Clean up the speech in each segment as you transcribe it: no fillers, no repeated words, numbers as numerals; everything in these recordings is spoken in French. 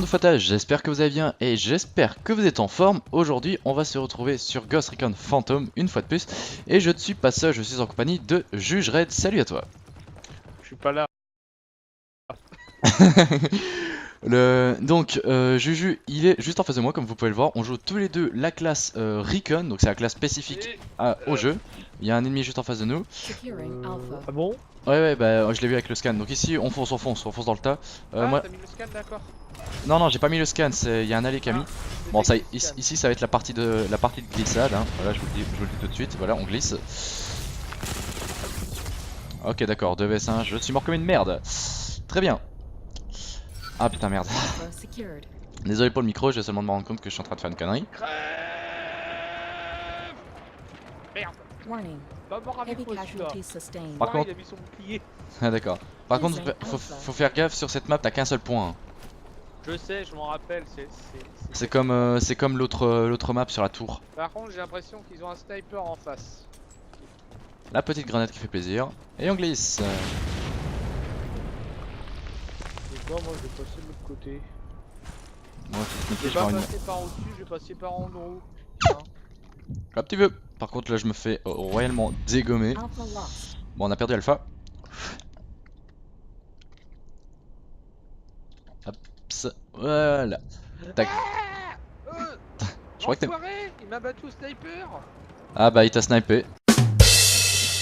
fatage, j'espère que vous allez bien et j'espère que vous êtes en forme. Aujourd'hui on va se retrouver sur Ghost Recon Phantom une fois de plus. Et je ne suis pas seul, je suis en compagnie de Juge Red, salut à toi. Je suis pas là. Donc Juju il est juste en face de moi comme vous pouvez le voir. On joue tous les deux la classe Recon, donc c'est la classe spécifique au jeu. Il y a un ennemi juste en face de nous. Ah bon? Ouais bah je l'ai vu avec le scan. Donc ici on fonce dans le tas. Moi... T'as mis le scan, d'accord. Non j'ai pas mis le scan, il y a un allié qui a mis. Bon ça scan. ici ça va être la partie de glissade hein. Voilà je vous le dis tout de suite, voilà on glisse. Ok d'accord, 2vs1, je suis mort comme une merde. Très bien. Ah putain merde. Désolé pour le micro, je vais seulement me rendre compte que je suis en train de faire une connerie. Crève! Merde! Pas mort avec moi celui-là. Par contre... il a mis son bouclier. Ah d'accord. Par contre faut faire gaffe, sur cette map t'as qu'un seul point hein. Je sais, je m'en rappelle, C'est comme l'autre map sur la tour. Par contre j'ai l'impression qu'ils ont un sniper en face. La petite grenade qui fait plaisir. Et on glisse. Et quoi, moi je vais passer de l'autre côté. Moi Je vais pas passer par au-dessus, je vais passer par en haut. Hein. Comme tu veux. Par contre là je me fais royalement dégommer. Bon on a perdu Alpha. Hop, voilà. Tac. Je crois que t'es... Il m'a battu au sniper. Ah bah il t'a snipé.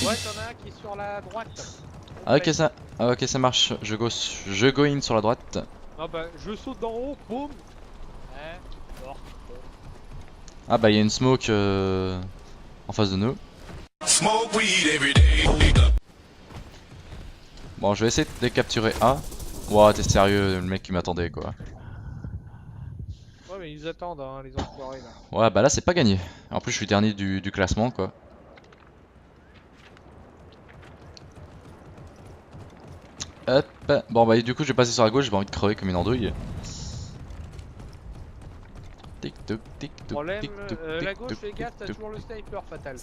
Ouais t'en as un qui est sur la droite. Ok ça marche. Je go in sur la droite. Ah bah je saute d'en haut, boum. Mort. Ah bah il y a une smoke en face de nous. Bon je vais essayer de capturer A. Ouah t'es sérieux, le mec qui m'attendait quoi. Ouais mais ils attendent hein, les enfoirés là. Ouais bah là c'est pas gagné. En plus je suis dernier du classement quoi. Hop. Bon bah du coup je vais passer sur la gauche, j'ai pas envie de crever comme une andouille. Tic toc tic toc. Problème, la gauche les gars, t'as toujours le sniper fatal.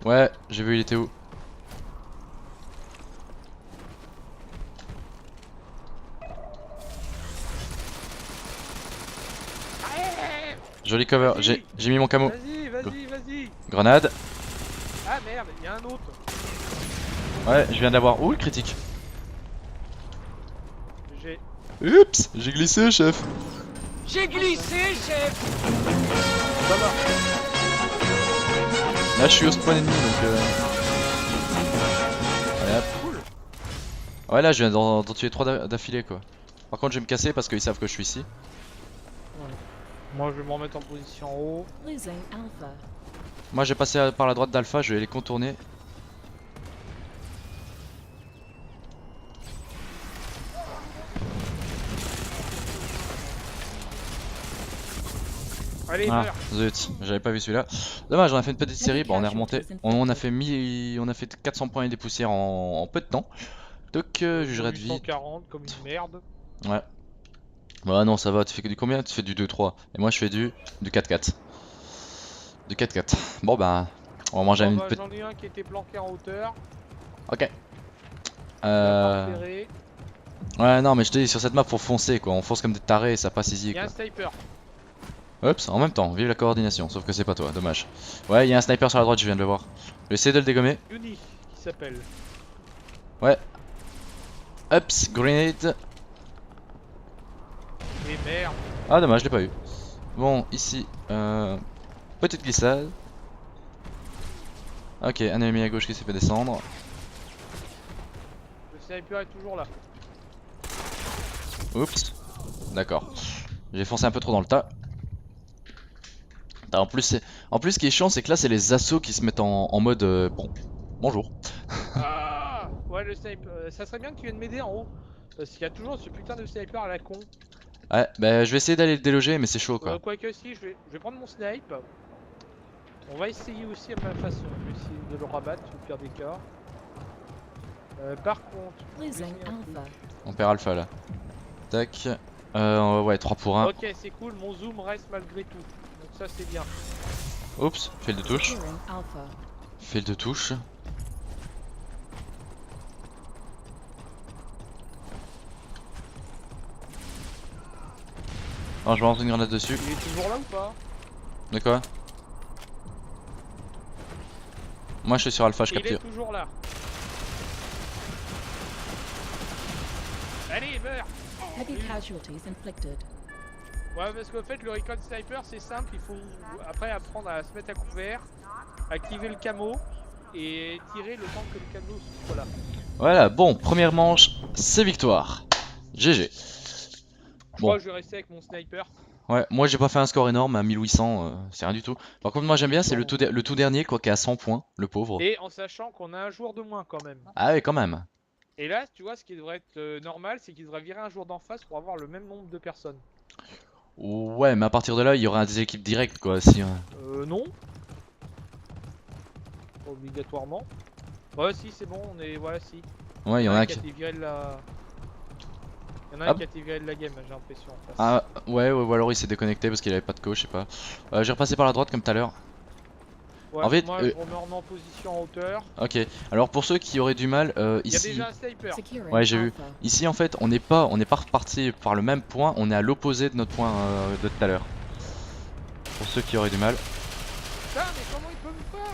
Ouais j'ai vu il était où. Joli cover, j'ai mis mon camo. Vas-y. Grenade. Ah merde, il y a un autre. Ouais je viens d'avoir. Ouh le critique. J'ai Oups, j'ai glissé chef. J'ai glissé chef. Là je suis au spawn ennemi donc Allez hop. Cool. Ouais là je viens d'en tuer 3 d'affilée quoi. Par contre je vais me casser parce qu'ils savent que je suis ici. Ouais. Moi je vais me remettre en position en haut. Moi j'ai passé par la droite d'Alpha, je vais les contourner. Allez, Ah meurs. zut, j'avais pas vu celui-là. Dommage, on a fait une petite série, bon on est remonté. On a fait 400 points et des poussières en peu de temps. Donc jugerai de vie. 840 comme une merde. Ouais. Bah non ça va, tu fais que du combien? Tu fais du 2-3. Et moi je fais du 4-4. Du 4-4. Bon bah on va manger une petite... J'en ai un qui était planqué en hauteur. Ok. Ouais non mais je te dis sur cette map faut foncer quoi, on fonce comme des tarés et ça passe easy quoi. Il y a un sniper. Oups, en même temps, vive la coordination, sauf que c'est pas toi, dommage. Ouais, il y a un sniper sur la droite, je viens de le voir. Je vais essayer de le dégommer. Uni qui s'appelle. Ouais. Ups, grenade. Et merde. Ah dommage, je l'ai pas eu. Bon, ici, petite glissade. Ok, un ennemi à gauche qui s'est fait descendre. Le sniper est toujours là. Oups. D'accord. J'ai foncé un peu trop dans le tas. En plus, ce qui est chiant, c'est que là, c'est les assauts qui se mettent en mode... bon, bonjour. Ah ouais, le sniper. Ça serait bien que tu viennes m'aider en haut. Parce qu'il y a toujours ce putain de sniper à la con. Ouais, bah je vais essayer d'aller le déloger, mais c'est chaud quoi. Quoique si, je vais prendre mon snipe. On va essayer aussi à ma façon. Je vais essayer de le rabattre au pire des cas. Par contre, On perd Alpha là. Tac. Ouais, 3 pour 1. ok, c'est cool, mon zoom reste malgré tout. Donc ça c'est bien. Oups, fail de touche. Fail de touche. Alors je balance une grenade dessus. Il est toujours là ou pas? De quoi? Moi je suis sur Alpha, je Il est capture. toujours là. Allez, meurs! Heavy casualties inflicted. Ouais, parce qu'en fait, le recon sniper, c'est simple. Il faut après apprendre à se mettre à couvert, activer le camo et tirer le temps que le camo soit là. Voilà, bon, première manche, c'est victoire. GG. Moi, Bon. je vais rester avec mon sniper. Ouais, moi j'ai pas fait un score énorme, à 1800, c'est rien du tout. Par contre, moi j'aime bien, c'est le tout dernier, quoi, qui est à 100 points, le pauvre. Et en sachant qu'on a un jour de moins quand même. Ah ouais, quand même. Et là, tu vois, ce qui devrait être normal, c'est qu'il devrait virer un jour d'en face pour avoir le même nombre de personnes. Ouais, mais à partir de là, il y aura des équipes directes, quoi, si... Non. Pas obligatoirement. Ouais, si, c'est bon, on est... Ouais, si. Ouais, il y en a qui a qui... été viré de la... Il y en a Ah. un qui a été viré de la game, j'ai l'impression. En face. Ah, ouais, ou alors il s'est déconnecté parce qu'il avait pas de coach, je sais pas. J'ai repassé par la droite comme tout à l'heure. Ouais, en fait, moi, je remets en position en hauteur. Ok, alors pour ceux qui auraient du mal, Il y a ici... déjà un sniper. Securing Ouais, j'ai vu. Alpha. Ici, en fait, on n'est pas reparti par le même point, on est à l'opposé de notre point de tout à l'heure. Pour ceux qui auraient du mal. Putain, mais comment il peut me voir?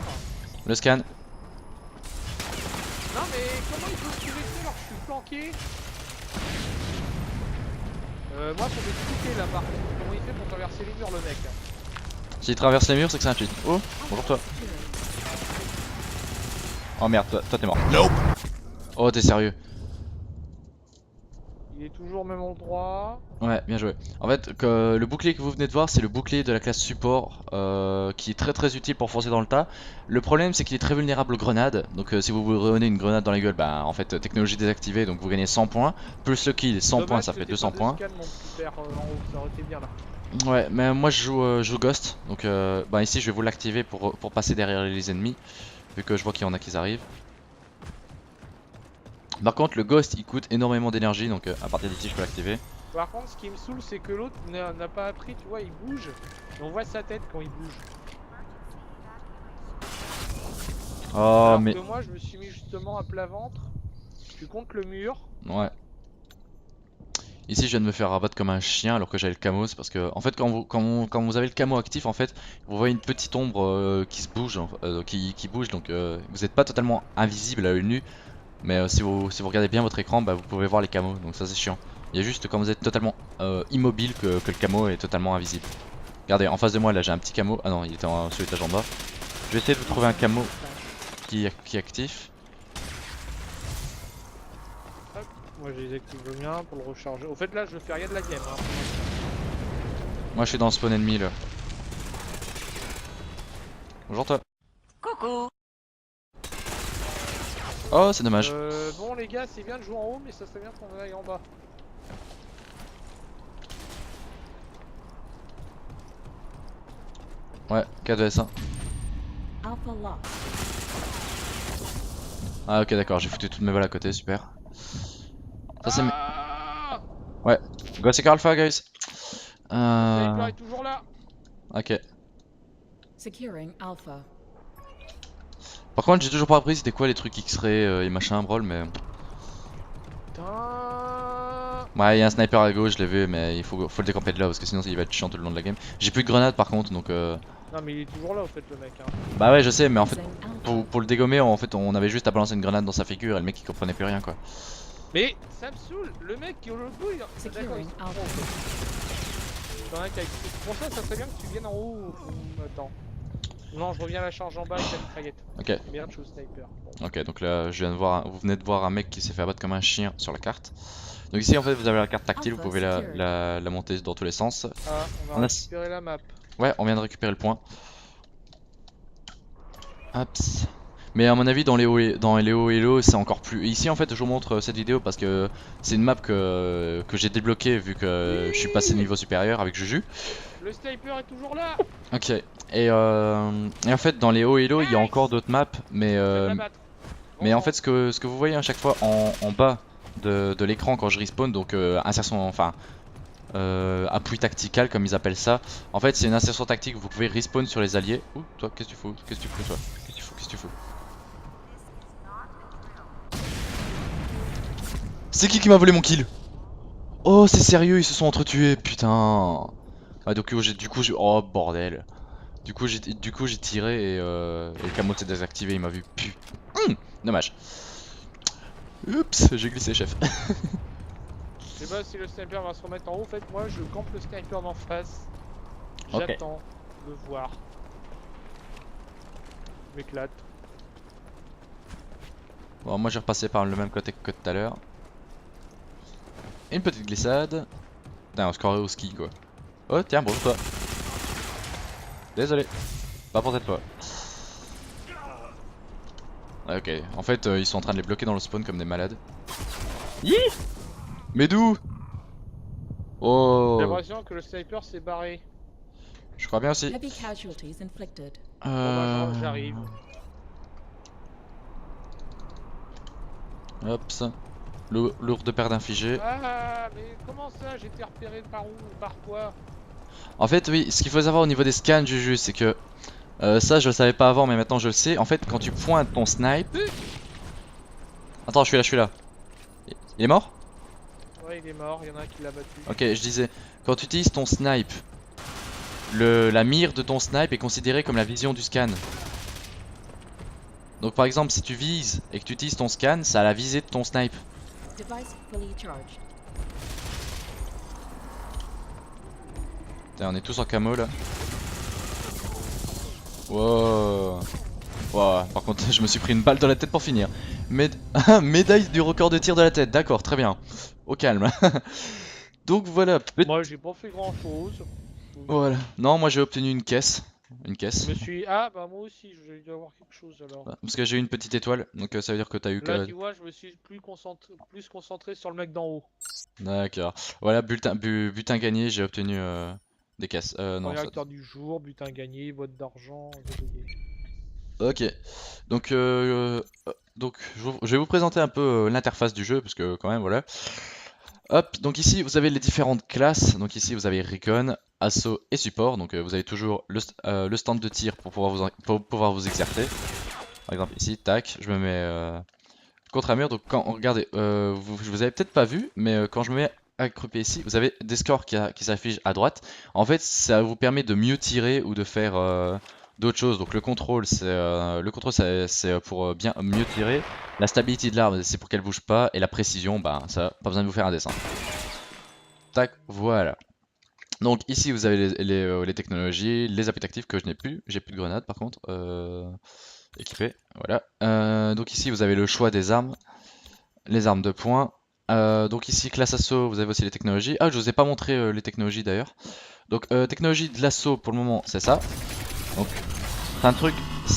Le scan. Non, mais comment il peut me trouver alors que je suis flanqué? Moi, faut m'expliquer là par contre. Comment il fait pour traverser les murs, le mec? S'il traverse les murs, c'est que c'est un cheat. Oh, bonjour toi. Oh merde, toi t'es mort. Nope. Oh, t'es sérieux? Il est toujours au même endroit. Ouais, bien joué. En fait, le bouclier que vous venez de voir, c'est le bouclier de la classe support qui est très utile pour forcer dans le tas. Le problème, c'est qu'il est très vulnérable aux grenades. Donc, si vous vous renez une grenade dans la gueule, bah en fait, technologie désactivée, donc vous gagnez 100 points. Plus le kill, 100 points, ça fait 200 points. Scan, mon petit père, en haut, ça aurait été bien là. Ouais, mais moi je joue Ghost. Donc, bah ici, je vais vous l'activer pour passer derrière les ennemis. Vu que je vois qu'il y en a qui arrivent. Par contre, le Ghost il coûte énormément d'énergie, donc à partir d'ici, je peux l'activer. Par contre, ce qui me saoule, c'est que l'autre n'a pas appris, tu vois, il bouge. Et on voit sa tête quand il bouge. Oh, Alors mais. que moi, je me suis mis justement à plat ventre. Je suis contre le mur. Ouais. Ici, je viens de me faire rabattre comme un chien alors que j'avais le camo. C'est parce que, en fait, quand vous avez le camo actif, en fait, vous voyez une petite ombre qui se bouge, qui bouge, donc vous n'êtes pas totalement invisible à l'œil nu. Mais si vous regardez bien votre écran, bah, vous pouvez voir les camos, donc ça c'est chiant. Il y a juste quand vous êtes totalement immobile que le camo est totalement invisible. Regardez, en face de moi là j'ai un petit camo. Ah non, il était sur l'étage en bas. Je vais essayer de vous trouver un camo qui est actif. Hop, moi, je les active bien pour le recharger. Au fait, là, je fais rien de la game. Hein. Moi je suis dans le spawn ennemi là. Bonjour toi. Coucou. Oh, c'est dommage. Bon, les gars, c'est bien de jouer en haut, mais ça serait bien qu'on aille en bas. Ouais, 4vs1. Alpha lost. Ah, ok, d'accord, j'ai foutu toutes mes balles à côté, super. Ça c'est. Ah, Ouais, Ghost Seeker Alpha, guys. le sniper est toujours là. Ok. Securing Alpha. Par contre, j'ai toujours pas appris c'était quoi les trucs X-ray et machin, brawl, mais. Putain. Ouais, il y a un sniper à gauche, je l'ai vu, mais il faut le décamper de là parce que sinon il va être chiant tout le long de la game. J'ai plus de grenades par contre, donc. Non, mais il est toujours là, au fait, le mec. Hein. Bah ouais, je sais, mais en fait, Losing Alpha. pour le dégommer, en fait, on avait juste à balancer une grenade dans sa figure et le mec il comprenait plus rien quoi. Mais ça me saoule, le mec qui est au l'autre bout, il... D'accord, ils Securing sont Alpha. trop, en fait. T'en as qui a- Pour ça serait bien que tu viennes en haut. Attends. Non, je reviens à la charge en bas avec la mitraillette. Ok, C'est bien de jouer au sniper. Bon. ok, donc là, je viens de voir, vous venez de voir un mec qui s'est fait abattre comme un chien sur la carte. Donc ici, en fait, vous avez la carte tactile, vous pouvez la monter dans tous les sens. Ah, on On va a- récupérer la map. Ouais, on vient de récupérer le point. Hops. Mais à mon avis, dans les hauts et low, c'est encore plus. Ici, en fait, je vous montre cette vidéo parce que c'est une map que j'ai débloquée vu que je suis passé niveau supérieur avec Juju. Le sniper est toujours là. Ok. Et en fait, dans les hauts et low, il y a encore d'autres maps, mais Je vais la battre. mais en fait, ce que vous voyez à chaque fois en bas de l'écran quand je respawn, donc insertion, enfin appui tactical comme ils appellent ça. En fait, c'est une insertion tactique. Vous pouvez respawn sur les alliés. Ouh, toi, qu'est-ce que tu fous? Qu'est-ce que tu fous, toi? Qu'est-ce que tu fous? Qu'est-ce que tu fous? C'est qui m'a volé mon kill? Oh, c'est sérieux, ils se sont entretués, putain. Ah, donc oh bordel. Du coup j'ai tiré et le camo s'est désactivé, il m'a vu. Dommage. Oups, j'ai glissé, chef. Je sais pas si le sniper va se remettre en haut. En fait, moi, je campe le sniper d'en face. Ok. J'attends de voir. Je m'éclate. Bon, moi j'ai repassé par le même côté que tout à l'heure. Une petite glissade. Putain, on se croirait au ski quoi. Oh tiens, bon toi. Désolé. Pas pour cette fois. Ah, ok, en fait ils sont en train de les bloquer dans le spawn comme des malades. Mais d'où? J'ai Oh, l'impression que le sniper s'est barré. je crois bien aussi. Heavy casualties inflicted. Bon, bah, j'arrive. Hop, ça. Lourde perte infligée. Ah, mais comment ça? J'ai été repéré par où? Par quoi? En fait, oui, ce qu'il faut savoir au niveau des scans, Juju, c'est que ça je le savais pas avant, mais maintenant je le sais. En fait, quand tu pointes ton snipe. Attends, je suis là. Il est mort? Ouais, il est mort, il y en a un qui l'a battu. Ok, je disais, quand tu utilises ton snipe, la mire de ton snipe est considérée comme la vision du scan. Donc par exemple, si tu vises et que tu utilises ton scan, ça a la visée de ton snipe. Device fully charged. Putain, on est tous en camo là. Wow. Wow. Par contre, je me suis pris une balle dans la tête pour finir. Médaille du record de tir de la tête, d'accord, très bien. Au calme. Donc voilà. Moi, j'ai pas fait grand chose. Voilà. Non, moi j'ai obtenu une caisse. Une caisse. Je me suis. Ah, bah, moi aussi, j'ai dû avoir quelque chose alors. Parce que j'ai eu une petite étoile, donc ça veut dire que t'as eu Là, tu vois, je me suis plus concentré sur le mec d'en haut. D'accord. Voilà, butin gagné, j'ai obtenu des caisses. Non, Premier ça... acteur du jour, butin gagné, boîte d'argent, verrouillé. Ok. Donc, je vais vous présenter un peu l'interface du jeu, parce que quand même, voilà. Hop, donc ici vous avez les différentes classes. Donc ici vous avez Recon, Assaut et Support. Donc vous avez toujours le stand de tir pour pouvoir vous exercer. Par exemple ici, tac, je me mets contre un mur. Donc quand regardez, vous avez peut-être pas vu, mais quand je me mets accroupi ici, vous avez des scores qui s'affichent à droite. En fait, ça vous permet de mieux tirer ou de faire d'autres choses. Donc le contrôle, c'est pour bien mieux tirer. La stabilité de l'arme, c'est pour qu'elle bouge pas. Et la précision, bah ça, pas besoin de vous faire un dessin. Tac, voilà. Donc ici vous avez les technologies, les appuis actifs que je n'ai plus. J'ai plus de grenades par contre. Équipé, voilà. Donc ici vous avez le choix des armes. Les armes de poing. Donc ici classe assaut, vous avez aussi les technologies. Ah, je vous ai pas montré les technologies d'ailleurs. Donc technologie de l'assaut pour le moment c'est ça. Donc c'est un truc,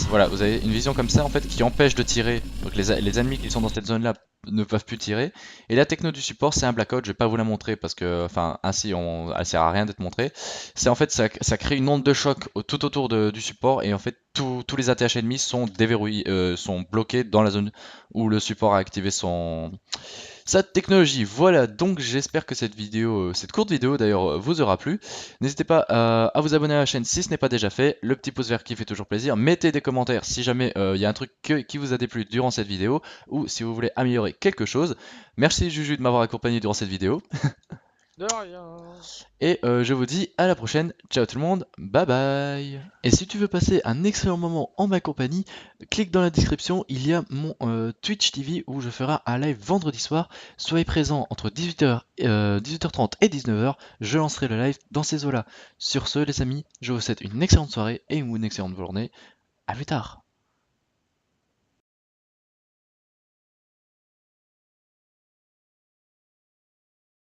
voilà, vous avez une vision comme ça en fait qui empêche de tirer. Donc les ennemis qui sont dans cette zone là ne peuvent plus tirer. Et la techno du support c'est un blackout, je vais pas vous la montrer parce que, enfin ainsi elle sert à rien d'être montrée. C'est en fait ça crée une onde de choc tout autour du support et en fait tous les ATH ennemis sont déverrouillés, sont bloqués dans la zone où le support a activé sa technologie. Voilà, donc j'espère que cette vidéo, cette courte vidéo d'ailleurs, vous aura plu. N'hésitez pas à vous abonner à la chaîne si ce n'est pas déjà fait. Le petit pouce vert qui fait toujours plaisir. Mettez des commentaires si jamais il y a un truc qui vous a déplu durant cette vidéo ou si vous voulez améliorer quelque chose. Merci Juju de m'avoir accompagné durant cette vidéo. De rien. Et je vous dis à la prochaine. Ciao tout le monde, bye bye. Et si tu veux passer un excellent moment en ma compagnie, clique dans la description, il y a mon Twitch TV où je ferai un live vendredi soir. Soyez présents entre 18h30 et 19h, je lancerai le live dans ces eaux-là. Sur ce les amis, je vous souhaite une excellente soirée et une excellente journée. À plus tard.